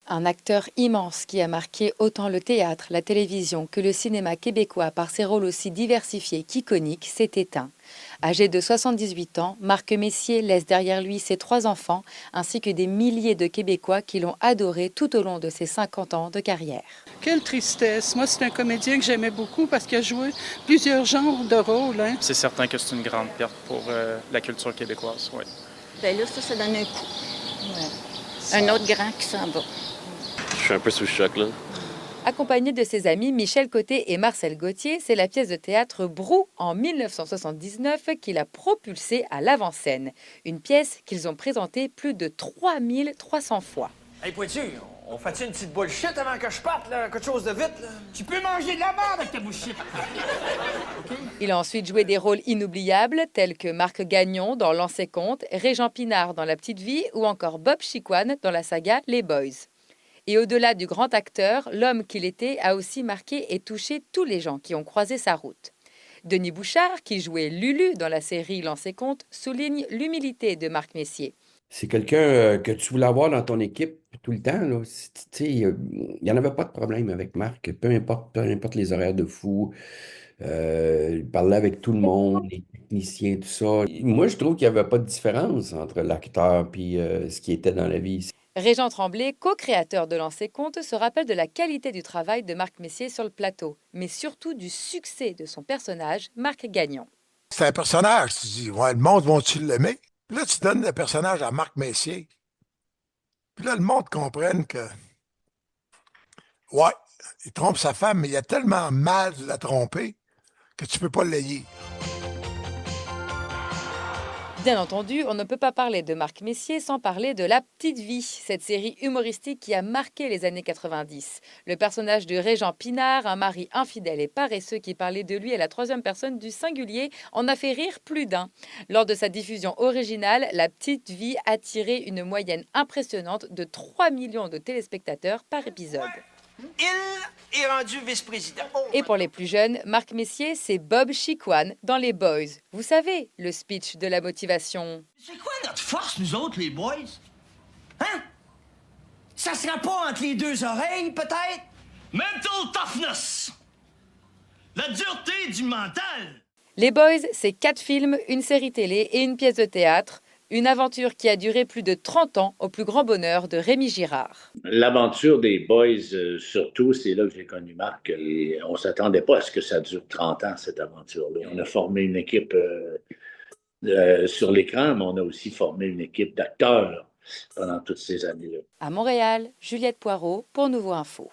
Un acteur immense qui a marqué autant le théâtre, la télévision que le cinéma québécois par ses rôles aussi diversifiés qu'iconiques s'est éteint. Âgé de 78 ans, Marc Messier laisse derrière lui ses 3 enfants ainsi que des milliers de Québécois qui l'ont adoré tout au long de ses 50 ans de carrière. Quelle tristesse. Moi, c'est un comédien que j'aimais beaucoup parce qu'il a joué plusieurs genres de rôles. Hein. C'est certain que c'est une grande perte pour la culture québécoise, oui. Bien là, ça donne un coup. Ouais. Un autre grand qui s'en va. Je suis un peu sous le choc, là. Accompagné de ses amis Michel Côté et Marcel Gauthier, c'est la pièce de théâtre Brou en 1979 qui l'a propulsé à l'avant-scène. Une pièce qu'ils ont présentée plus de 3300 fois. Hey, Poitiers, on fait une petite bullshit avant que je parte, là? Quelque chose de vite, là? Tu peux manger de la merde avec ta bullshit. Okay? Il a ensuite joué des rôles inoubliables tels que Marc Gagnon dans L'Ancien Comte, Régent Pinard dans La Petite Vie ou encore Bob Chicoine dans la saga Les Boys. Et au-delà du grand acteur, l'homme qu'il était a aussi marqué et touché tous les gens qui ont croisé sa route. Denis Bouchard, qui jouait Lulu dans la série L'Ancien Comte, souligne l'humilité de Marc Messier. C'est quelqu'un que tu voulais avoir dans ton équipe tout le temps, là. Il n'y en avait pas de problème avec Marc, peu importe les horaires de fou. Il parlait avec tout le monde, les techniciens, tout ça. Moi, je trouve qu'il n'y avait pas de différence entre l'acteur et ce qui était dans la vie. Régent Tremblay, co-créateur de L'Ancien Comte, se rappelle de la qualité du travail de Marc Messier sur le plateau, mais surtout du succès de son personnage, Marc Gagnon. C'est un personnage, tu dis, ouais, le monde va-tu l'aimer? Puis là, tu donnes le personnage à Marc Messier. Puis là, le monde comprenne que, ouais, il trompe sa femme, mais il a tellement mal de la tromper que tu peux pas l'haïr. Bien entendu, on ne peut pas parler de Marc Messier sans parler de La Petite Vie, cette série humoristique qui a marqué les années 90. Le personnage de Régent Pinard, un mari infidèle et paresseux qui parlait de lui à la 3e personne du singulier, en a fait rire plus d'un. Lors de sa diffusion originale, La Petite Vie a tiré une moyenne impressionnante de 3 millions de téléspectateurs par épisode. Il est rendu vice-président. Et pour les plus jeunes, Marc Messier, c'est Bob Chicoine dans Les Boys. Vous savez, le speech de la motivation. C'est quoi notre force, nous autres, les boys? Hein? Ça sera pas entre les 2 oreilles, peut-être? Mental toughness! La dureté du mental! Les Boys, c'est 4 films, une série télé et une pièce de théâtre. Une aventure qui a duré plus de 30 ans au plus grand bonheur de Rémi Girard. L'aventure des Boys, surtout, c'est là que j'ai connu Marc. Et on ne s'attendait pas à ce que ça dure 30 ans, cette aventure-là. On a formé une équipe sur l'écran, mais on a aussi formé une équipe d'acteurs pendant toutes ces années-là. À Montréal, Juliette Poirot pour Nouveau Info.